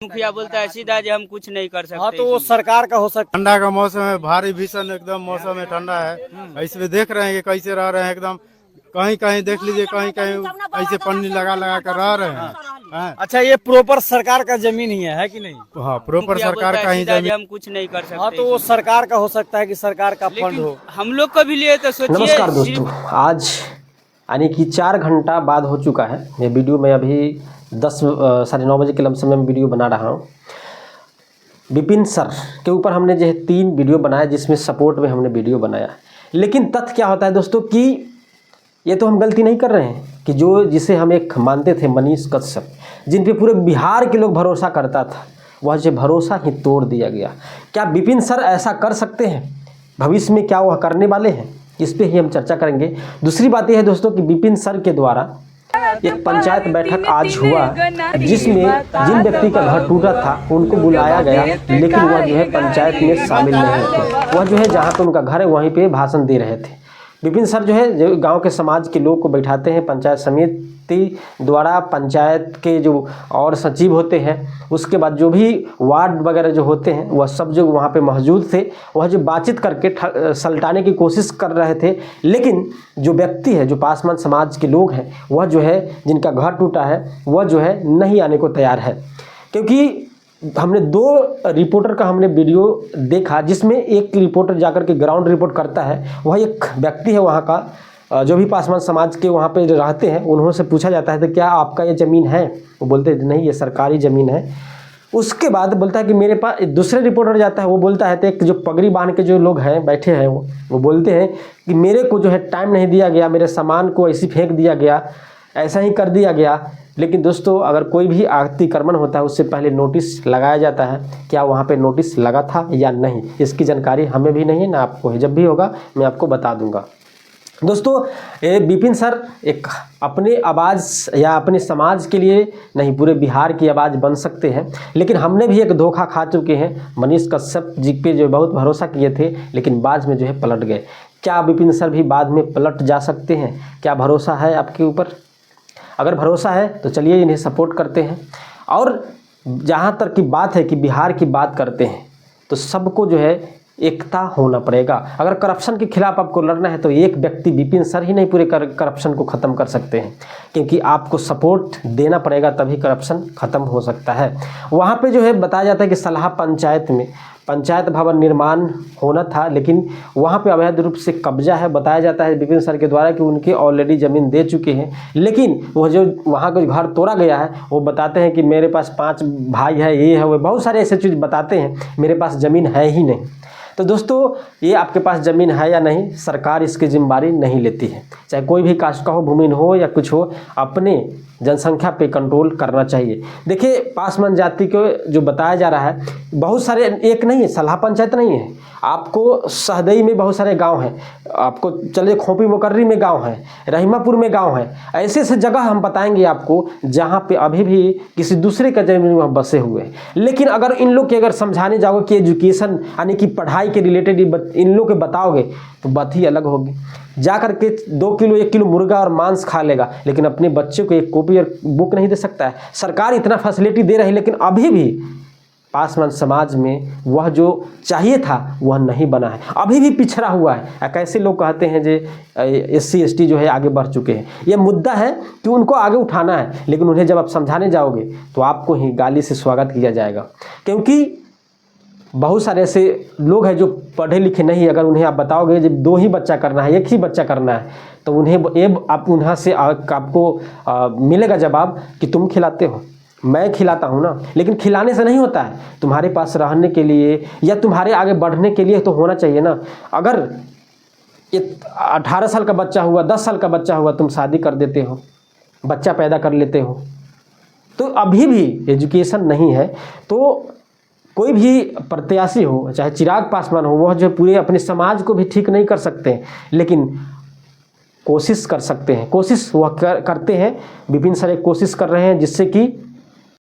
मुखिया बोलता है सीधा जी हम कुछ नहीं कर सकते। हाँ तो वो सरकार का हो सकता ठंडा का मौसम है, भारी भीषण एकदम मौसम है, ठंडा है। इसमें देख रहे हैं कि कैसे रह रहे हैं एकदम। कहीं कहीं देख लीजिए, कहीं कहीं ऐसे पन्नी लगा लगा कर रह रहे हैं। अच्छा ये प्रॉपर सरकार का जमीन ही है कि नहीं? हाँ, प्रॉपर मुखिया सरकार बोलता का है ही सीधा जी जमीन। हम कुछ नहीं कर सकते। हाँ तो वो सरकार का हो सकता है कि सरकार का फंड हो। हम लोग को भी लिए तो सोचिए। नमस्कार दोस्तों, आज यानी कि 4 घंटा बाद हो चुका है ये वीडियो। मैं अभी 10 साढ़े 9 बजे के लमसम में वीडियो बना रहा हूँ। विपिन सर के ऊपर हमने जो है 3 वीडियो बनाया, जिसमें सपोर्ट में हमने वीडियो बनाया। लेकिन तथ्य क्या होता है दोस्तों कि ये तो हम गलती नहीं कर रहे हैं कि जो जिसे हम एक मानते थे मनीष कश्यप, जिन पे पूरे बिहार के लोग भरोसा करता था, वह जो भरोसा ही तोड़ दिया गया। क्या विपिन सर ऐसा कर सकते हैं? भविष्य में क्या वह करने वाले हैं? इस पे ही हम चर्चा करेंगे। दूसरी बात यह है दोस्तों कि विपिन सर के द्वारा एक पंचायत बैठक आज हुआ, जिसमें जिन व्यक्ति का घर टूटा था उनको बुलाया गया, लेकिन वह जो है पंचायत में शामिल नहीं थे। वह जो है जहाँ पे उनका घर है वहीं पे भाषण दे रहे थे। विपिन सर जो है जो गांव के समाज के लोग को बैठाते हैं, पंचायत समिति द्वारा पंचायत के जो और सचिव होते हैं, उसके बाद जो भी वार्ड वगैरह जो होते हैं वह सब जो वहाँ पे मौजूद थे, वह जो बातचीत करके सलटाने की कोशिश कर रहे थे। लेकिन जो व्यक्ति है, जो पासवान समाज के लोग हैं, वह जो है जिनका घर टूटा है, वह जो है नहीं आने को तैयार है। क्योंकि हमने 2 रिपोर्टर का हमने वीडियो देखा, जिसमें एक रिपोर्टर जाकर के ग्राउंड रिपोर्ट करता है। वह एक व्यक्ति है वहाँ का, जो भी पासवान समाज के वहाँ पे रहते हैं, उन्होंने पूछा जाता है तो क्या आपका ये ज़मीन है? वो बोलते हैं नहीं, ये सरकारी ज़मीन है। उसके बाद बोलता है कि मेरे पास। दूसरे रिपोर्टर जाता है, वो बोलता है तो एक जो पगड़ी बांध के जो लोग हैं बैठे हैं, वो बोलते हैं कि मेरे को जो है टाइम नहीं दिया गया, मेरे सामान को ऐसे फेंक दिया गया, ऐसा ही कर दिया गया। लेकिन दोस्तों, अगर कोई भी अतिक्रमण होता है उससे पहले नोटिस लगाया जाता है। क्या वहाँ पे नोटिस लगा था या नहीं, इसकी जानकारी हमें भी नहीं है, ना आपको है। जब भी होगा मैं आपको बता दूंगा। दोस्तों, विपिन सर एक अपने आवाज़ या अपने समाज के लिए नहीं, पूरे बिहार की आवाज़ बन सकते हैं। लेकिन हमने भी एक धोखा खा चुके हैं। मनीष कश्यप जी पे जो बहुत भरोसा किए थे, लेकिन बाद में जो है पलट गए। क्या विपिन सर भी बाद में पलट जा सकते हैं? क्या भरोसा है आपके ऊपर? अगर भरोसा है तो चलिए इन्हें सपोर्ट करते हैं। और जहाँ तक की बात है कि बिहार की बात करते हैं, तो सबको जो है एकता होना पड़ेगा। अगर करप्शन के खिलाफ आपको लड़ना है तो एक व्यक्ति विपिन सर ही नहीं पूरे करप्शन को ख़त्म कर सकते हैं, क्योंकि आपको सपोर्ट देना पड़ेगा, तभी करप्शन ख़त्म हो सकता है। वहाँ पे जो है बताया जाता है कि सलाह पंचायत में पंचायत भवन निर्माण होना था, लेकिन वहाँ पे अवैध रूप से कब्जा है। बताया जाता है विपिन सर के द्वारा कि उनके ऑलरेडी ज़मीन दे चुके हैं, लेकिन वो जो वहाँ का घर तोड़ा गया है, वो बताते हैं कि मेरे पास 5 भाई है, ये है, वो बहुत सारे ऐसे चीज़ बताते हैं, मेरे पास ज़मीन है ही नहीं। तो दोस्तों, ये आपके पास ज़मीन है या नहीं, सरकार इसकी जिम्मेदारी नहीं लेती है। चाहे कोई भी कास्ट का हो, भूमिहीन हो या कुछ हो, अपने जनसंख्या पे कंट्रोल करना चाहिए। देखिए, पासवान जाति को जो बताया जा रहा है, बहुत सारे, एक नहीं है, सलाह पंचायत नहीं है। आपको सहदई में बहुत सारे गांव हैं, आपको चलिए खोपी मुकर्री में गांव है, रहीमापुर में गांव है। ऐसे ऐसे जगह हम बताएंगे आपको जहां पे अभी भी किसी दूसरे का जमीन वहाँ बसे हुए हैं। लेकिन अगर इन लोग के अगर समझाने जाओगे कि एजुकेशन यानी कि पढ़ाई के रिलेटेड इन लोग के बताओगे, तो बात ही अलग होगी। जा कर के 2 किलो 1 किलो मुर्गा और मांस खा लेगा, लेकिन अपने बच्चे को एक कॉपी और बुक नहीं दे सकता है। सरकार इतना फैसिलिटी दे रही है, लेकिन अभी भी पासवान समाज में वह जो चाहिए था वह नहीं बना है, अभी भी पिछड़ा हुआ है। कैसे लोग कहते हैं जो SC ST जो है आगे बढ़ चुके हैं। यह मुद्दा है कि उनको आगे उठाना है, लेकिन उन्हें जब आप समझाने जाओगे तो आपको ही गाली से स्वागत किया जाएगा। क्योंकि बहुत सारे ऐसे लोग हैं जो पढ़े लिखे नहीं, अगर उन्हें आप बताओगे जब 2 ही बच्चा करना है, 1 ही बच्चा करना है, तो उन्हें आप उन्हें से आपको मिलेगा जवाब कि तुम खिलाते हो, मैं खिलाता हूँ ना। लेकिन खिलाने से नहीं होता है, तुम्हारे पास रहने के लिए या तुम्हारे आगे बढ़ने के लिए तो होना चाहिए ना। अगर ये 18 साल का बच्चा हुआ, 10 साल का बच्चा हुआ, तुम शादी कर देते हो, बच्चा पैदा कर लेते हो, तो अभी भी एजुकेशन नहीं है। तो कोई भी प्रत्याशी हो, चाहे चिराग पासवान हो, वह जो पूरे अपने समाज को भी ठीक नहीं कर सकते, लेकिन कोशिश कर सकते हैं। कोशिश वह करते हैं। विपिन सर एक कोशिश कर रहे हैं जिससे कि